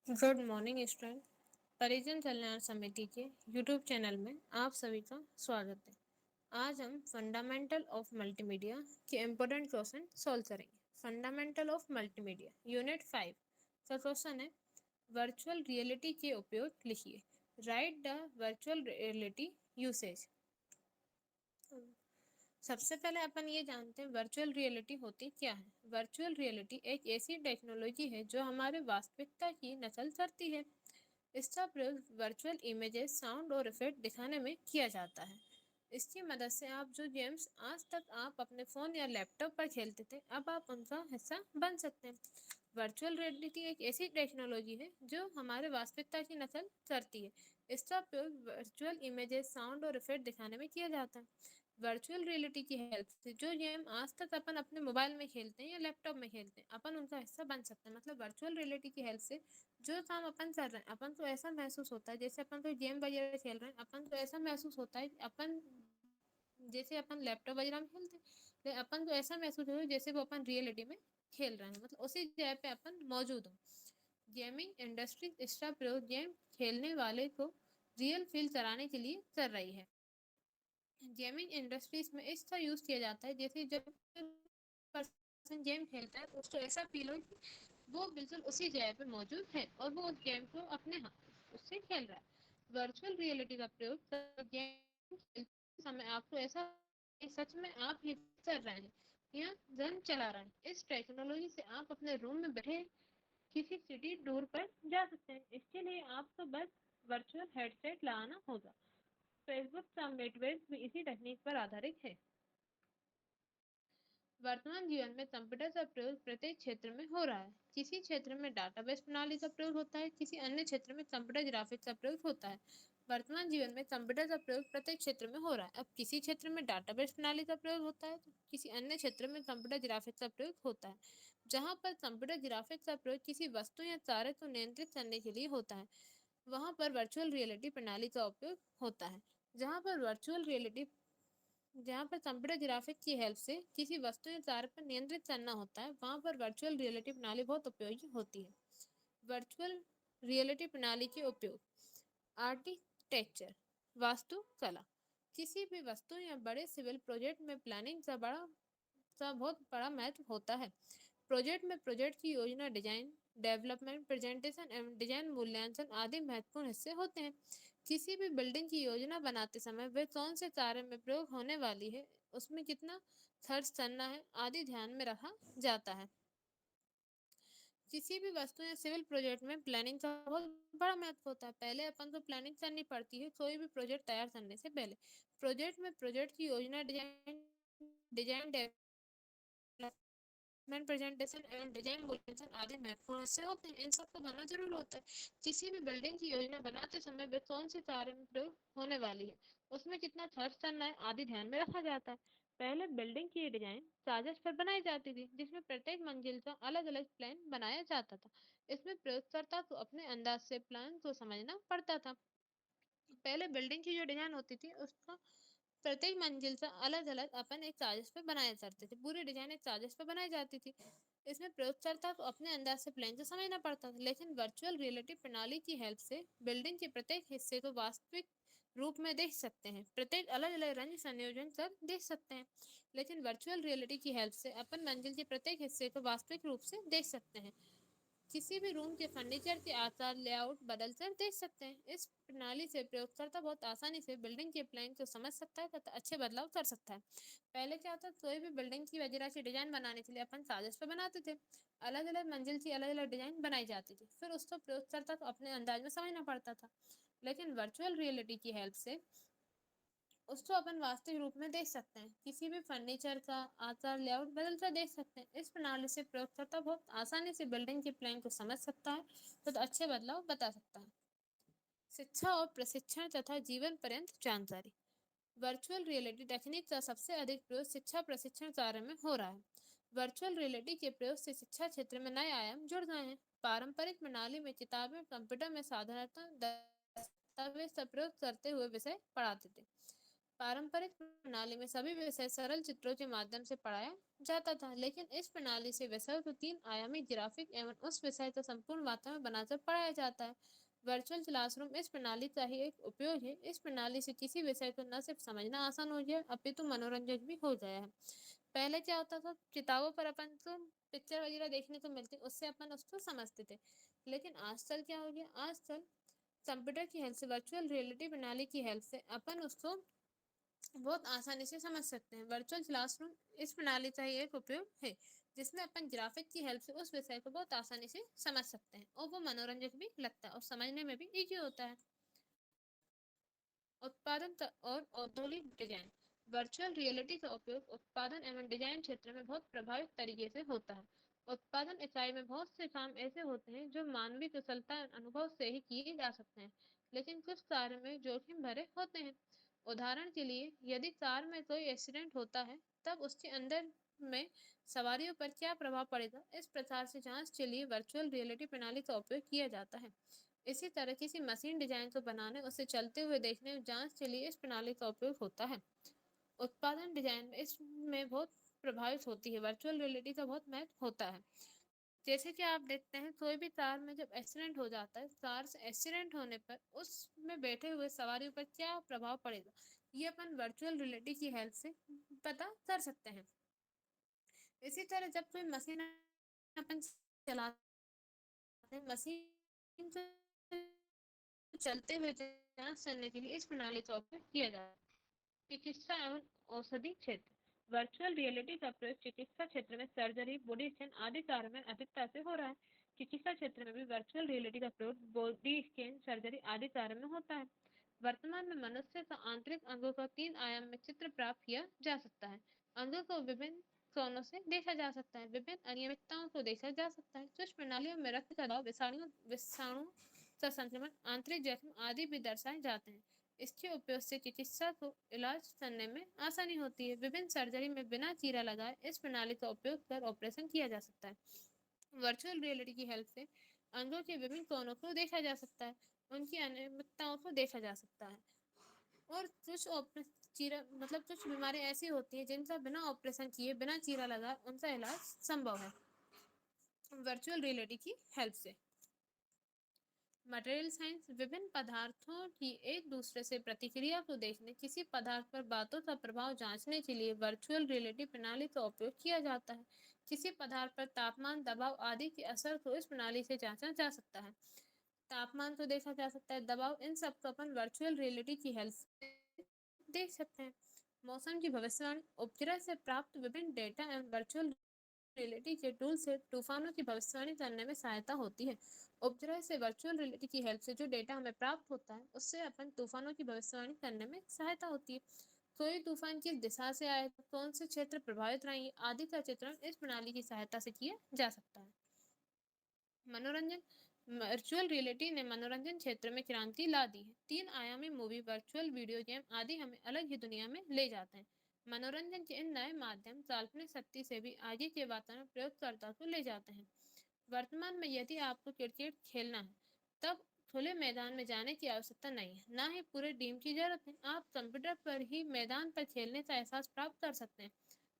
Good morning student. परिजन कल्याण समिति के यूट्यूब चैनल में आप सभी का स्वागत है। आज हम फंडामेंटल ऑफ मल्टीमीडिया के इम्पोर्टेंट क्वेश्चन सॉल्व करेंगे। फंडामेंटल ऑफ मल्टीमीडिया यूनिट 5 का क्वेश्चन है, वर्चुअल रियलिटी के उपयोग लिखिए। Right the virtual reality usage. सबसे पहले अपन ये जानते हैं वर्चुअल रियलिटी होती क्या है। वर्चुअल रियलिटी एक ऐसी टेक्नोलॉजी है जो हमारे वास्तविकता की नकल करती है। इसका प्रयोग वर्चुअल इमेजेस, साउंड और इफेक्ट दिखाने में किया जाता है। इसकी मदद से आप जो गेम्स आज तक आप अपने फ़ोन या लैपटॉप पर खेलते थे, अब आप उनका हिस्सा बन सकते हैं। वर्चुअल रियलिटी एक ऐसी टेक्नोलॉजी है जो हमारे वास्तविकता की नकल करती है। इसका प्रयोग वर्चुअल इमेजेस, साउंड और इफेक्ट दिखाने में किया जाता है। वर्चुअल रियलिटी की हेल्प से जो गेम आज तक अपन अपने मोबाइल में खेलते हैं या लैपटॉप में खेलते हैं, अपन उनका हिस्सा बन सकते हैं। मतलब वर्चुअल रियलिटी की हेल्प से जो काम अपन कर रहे हैं, अपन को ऐसा महसूस होता है जैसे अपन कोई गेम वगैरह खेल रहे हैं। अपन को ऐसा महसूस होता है अपन जैसे अपन लैपटॉप वगैरह में खेलते हैं, लेकिन अपन को ऐसा महसूस होता है जैसे वो अपन रियलिटी में खेल रहे हैं, मतलब उसी जगह पे अपन मौजूद हो। गेमिंग इंडस्ट्री इसका प्रयोग गेम खेलने वाले को रियल फील कराने के लिए कर रही है। गेमिंग इंडस्ट्रीज में इसका यूज किया जाता है जैसे जब पर्सन गेम खेलता है तो उसको ऐसा फील हो कि वो बिल्कुल उसी जगह पे मौजूद है और वो उस गेम को अपने हाथ उससे खेल रहा है। वर्चुअल रियलिटी का प्रयोग गेम खेलते समय आपको ऐसा सच में आप ये कर रहे हैं या गन चला रहे हैं। इस टेक्नोलॉजी से आप अपने रूम में बैठे किसी सिटी टूर पर जा सकते हैं। इसके लिए आपको बस वर्चुअल हेडसेट लगाना होगा। फेसबुक का मेटावर्स भी इसी तकनीक पर आधारित है। वर्तमान जीवन में कंप्यूटर का प्रयोग प्रत्येक क्षेत्र में हो रहा है। किसी क्षेत्र में डाटाबेस प्रणाली का प्रयोग होता है, किसी अन्य क्षेत्र में कंप्यूटर ग्राफिक्स का प्रयोग होता है। वर्तमान जीवन में कंप्यूटर का प्रयोग प्रत्येक क्षेत्र में हो रहा है। अब किसी क्षेत्र में डाटाबेस प्रणाली का प्रयोग होता है तो किसी अन्य क्षेत्र में कंप्यूटर ग्राफिक्स का प्रयोग होता है। जहाँ पर कंप्यूटर ग्राफिक्स का प्रयोग किसी वस्तु या कार्य को नियंत्रित करने के लिए होता है, वहाँ पर वर्चुअल रियलिटी प्रणाली का उपयोग होता है। जहाँ पर वर्चुअल रियलिटी जहाँ पर कंप्यूटर ग्राफिक्स की हेल्प से किसी वस्तु या कार्य पर नियंत्रित करना होता है, वहाँ पर वर्चुअल रियलिटी प्रणाली बहुत उपयोगी होती है। वर्चुअल रियलिटी प्रणाली के उपयोग: आर्किटेक्चर, वास्तुकला। किसी भी वस्तु या बड़े सिविल प्रोजेक्ट में प्लानिंग का बहुत बड़ा महत्व होता है। प्रोजेक्ट में प्रोजेक्ट की योजना, डिजाइन, डेवलपमेंट, प्रेजेंटेशन एवं डिजाइन मूल्यांकन आदि महत्वपूर्ण हिस्से होते हैं। किसी भी बिल्डिंग की योजना बनाते समय वह कौन से कार्य में प्रयोग होने वाली है, उसमें कितना खर्च करना है आदि ध्यान में रखा जाता है। किसी भी वस्तु या सिविल प्रोजेक्ट में प्लानिंग का बहुत बड़ा महत्व होता है। पहले अपन को प्लानिंग करनी पड़ती है कोई भी प्रोजेक्ट तैयार करने से पहले। प्रोजेक्ट में प्रोजेक्ट की योजना, डिजाइन डिजाइन डेवलपमेंट, प्रेजेंटेशन एवं डिजाइन मूल्यांकन आदि महत्वपूर्ण हिस्से होते हैं। इन सबको बनना जरूर होता है। किसी भी बिल्डिंग की योजना बनाते समय वे कौन से कार्य में प्रयोग होने वाली है, उसमें कितना खर्च करना है आदि ध्यान में रखा जाता है। पहले बिल्डिंग की डिजाइन कागज पर बनाई जाती थी, जिसमें प्रत्येक मंजिल का अलग अलग प्लान बनाया जाता था। इसमें प्रयोगकर्ता को अपने अंदाज से प्लान को समझना पड़ता था। पहले बिल्डिंग की जो डिजाइन होती थी उसका प्रत्येक मंजिल से अलग अलग अपन एक कागज पे बनाया करते थे। पूरी डिजाइन एक कागज पे बनाई जाती थी। इसमें प्रयोगकर्ता को अपने अंदाज से प्लान को समझना पड़ता था। लेकिन वर्चुअल रियलिटी प्रणाली की हेल्प से बिल्डिंग के प्रत्येक हिस्से को वास्तविक रूप में देख सकते हैं, प्रत्येक अलग अलग रंग संयोजन कर देख सकते हैं। लेकिन वर्चुअल रियलिटी की हेल्प से अपन मंजिल के प्रत्येक हिस्से को वास्तविक रूप से देख सकते हैं। किसी भी रूम के फर्नीचर के आकार, लेआउट बदल कर देख सकते हैं। इस प्रणाली से प्रयोगकर्ता बहुत आसानी से बिल्डिंग के प्लान को समझ सकता है तथा अच्छे बदलाव कर सकता है। पहले क्या होता, कोई भी बिल्डिंग की वगैरह की डिजाइन बनाने के लिए अपन कागज पर बनाते थे। अलग अलग मंजिल की अलग अलग डिजाइन बनाई जाती थी, फिर उसको प्रयोगकर्ता को अपने अंदाज में समझना पड़ता था। लेकिन वर्चुअल रियलिटी की हेल्प से उसको अपन वास्तविक रूप में देख सकते हैं। किसी भी फर्नीचर का आकार, लेआउट बदलकर देख सकते हैं। इस प्रणाली से प्रयोगकर्ता बहुत आसानी से बिल्डिंग के प्लान को समझ सकता है तो अच्छे बदलाव बता सकता है। शिक्षा और प्रशिक्षण तथा जीवन पर्यंत जानकारी। वर्चुअल रियलिटी तकनीक का सबसे अधिक प्रयोग शिक्षा प्रशिक्षण कार्य में हो रहा है। वर्चुअल रियलिटी के प्रयोग से शिक्षा क्षेत्र में नए आयाम जुड़ गए हैं। पारंपरिक प्रणाली में किताबें, कंप्यूटर में साधारणतः दस्तावेज का प्रयोग करते हुए विषय पढ़ाते थे। पारंपरिक प्रणाली में सभी विषय सरल चित्रों के माध्यम से पढ़ाया जाता था, लेकिन इस प्रणाली से विषय को 3 आयामी ग्राफिक एवं उस विषय को संपूर्ण वातावरण बनाकर पढ़ाया जाता है। वर्चुअल क्लासरूम इस प्रणाली का ही एक उपयोग है। इस प्रणाली से किसी विषय को न सिर्फ समझना आसान हो गया, अपितु मनोरंजन भी हो गया है। पहले क्या होता था, किताबों पर अपन को पिक्चर वगैरह देखने को मिलती, उससे अपन उसको समझते थे। लेकिन आजकल क्या हो गया, आजकल कंप्यूटर की हेल्प से, वर्चुअल रियलिटी प्रणाली की हेल्प से अपन उसको बहुत आसानी से समझ सकते हैं। वर्चुअल क्लासरूम इस प्रणाली का ही एक उपयोग है, जिसमें अपन ग्राफिक की हेल्प से उस विषय को बहुत आसानी से समझ सकते हैं और वो मनोरंजक भी लगता है और समझने में भी इजी होता है। और औद्योगिक डिजाइन। वर्चुअल रियलिटी का उपयोग उत्पादन एवं डिजाइन क्षेत्र में बहुत प्रभावित तरीके से होता है। उत्पादन इकाई में बहुत से काम ऐसे होते हैं जो मानवीय कुशलता अनुभव से ही किए जा सकते हैं, लेकिन कुछ कार्य में जोखिम भरे होते हैं। उदाहरण के लिए, यदि कार में कोई एक्सीडेंट होता है, तब उसके अंदर में सवारियों पर क्या प्रभाव पड़ेगा, इस प्रकार से जांच के लिए वर्चुअल रियलिटी प्रणाली का उपयोग किया जाता है। इसी तरह किसी मशीन डिजाइन को बनाने, उसे चलते हुए देखने और जांच के लिए इस प्रणाली का उपयोग होता है। उत्पादन डिजाइन में इसमें बहुत प्रभावित होती है, वर्चुअल रियलिटी का बहुत महत्व होता है। जैसे कि आप देखते हैं, कोई भी कार में जब एक्सीडेंट हो जाता है, कार से एक्सीडेंट होने पर उसमें बैठे हुए सवारियों पर क्या प्रभाव पड़ेगा, ये अपन वर्चुअल रियलिटी की हेल्प से पता कर सकते हैं। इसी तरह जब कोई मशीन अपन चलाते हैं, मशीन चलते हुए जांच करने के लिए इस प्रणाली का उपयोग किया जाता है। चिकित्सा एवं औषधि क्षेत्र। वर्चुअल रियलिटी का प्रयोग चिकित्सा क्षेत्र में सर्जरी, बॉडी स्कैन आदि कार्य में अधिकता से हो रहा है। चिकित्सा क्षेत्र में भी वर्चुअल रियलिटी का प्रयोग बॉडी स्कैन, सर्जरी आदि कार्य में होता है। वर्तमान में मनुष्य का आंतरिक अंगों का 3 आयाम में चित्र प्राप्त किया जा सकता है। अंगों को विभिन्न कोणों से देखा जा सकता है, विभिन्न अनियमितताओं को देखा जा सकता है। कुछ प्रणालियों में रक्त का दबाव, विषाणु का संक्रमण, आंतरिक जख्म आदि भी दर्शाए जाते हैं। इसके उपयोग से चिकित्सा को इलाज करने में आसानी होती है। विभिन्न सर्जरी में बिना चीरा लगाए इस प्रणाली का उपयोग कर ऑपरेशन किया जा सकता है। वर्चुअल रियलिटी की हेल्प से अंगों के विभिन्न कोणों को देखा जा सकता है, उनकी अनियमितताओं को देखा जा सकता है। और कुछ बीमारी ऐसी होती है जिनका बिना ऑपरेशन किए, बिना चीरा लगाए उनका इलाज संभव है वर्चुअल रियलिटी की हेल्प से। Material science. विभिन्न पदार्थों की एक दूसरे से प्रतिक्रिया को देखने, किसी पदार्थ पर बातों का प्रभाव जांचने के लिए वर्चुअल रियलिटी प्रणाली का उपयोग किया जाता है। किसी पदार्थ पर तापमान, दबाव आदि के असर को इस प्रणाली से जांचा जा सकता है। तापमान को देखा जा सकता है, दबाव, इन सब को अपन वर्चुअल रियलिटी की हेल्प से देख सकते हैं। मौसम की भविष्यवाणी। उपग्रह से प्राप्त विभिन्न डेटा एवं वर्चुअल रियलिटी के टूल से तूफानों की भविष्यवाणी करने में सहायता होती है। उपग्रह से वर्चुअल रियलिटी की हेल्प से जो डेटा हमें प्राप्त होता है, उससे अपन तूफानों की भविष्यवाणी करने में सहायता होती है। कोई तूफान किस दिशा से आए, कौन से क्षेत्र प्रभावित रहेंगे आदि का चित्रण इस प्रणाली की सहायता से किया जा सकता है। मनोरंजन। वर्चुअल रियलिटी ने मनोरंजन क्षेत्र में क्रांति ला दी है। 3 आयामी मूवी, वर्चुअल वीडियो गेम आदि हमें अलग ही दुनिया में ले जाते हैं। मनोरंजन के इन नए माध्यम काल्पनिक शक्ति से भी आगे के वातावरण प्रयोगकर्ता को ले जाते हैं। वर्तमान में यदि आपको क्रिकेट खेलना है, तब खुले मैदान में जाने की आवश्यकता नहीं है, ना ही पूरे टीम की जरूरत है। आप कंप्यूटर पर ही मैदान पर खेलने का एहसास प्राप्त कर सकते हैं।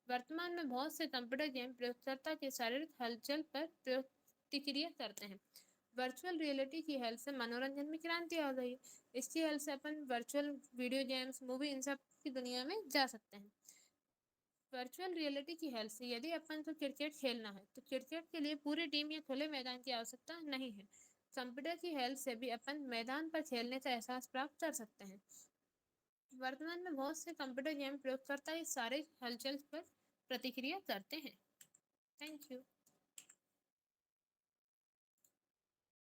वर्तमान में बहुत से कंप्यूटर गेम प्रयोगकर्ता के शारीरिक हलचल पर प्रतिक्रिया करते हैं। वर्चुअल रियलिटी की हेल्प से मनोरंजन में क्रांति आ गई है। इसकी हेल्प से अपन वर्चुअल वीडियो गेम्स, मूवी, इन सब की दुनिया में जा सकते हैं। वर्चुअल रियलिटी की हेल्प से यदि अपन को क्रिकेट खेलना है, तो क्रिकेट के लिए पूरी टीम या खुले मैदान की आवश्यकता नहीं है। कंप्यूटर की हेल्प से भी अपन मैदान पर खेलने का एहसास प्राप्त कर सकते हैं। वर्तमान में बहुत से कंप्यूटर गेम प्रयोगकर्ता इस सारे हलचल पर प्रतिक्रिया करते हैं। Thank you.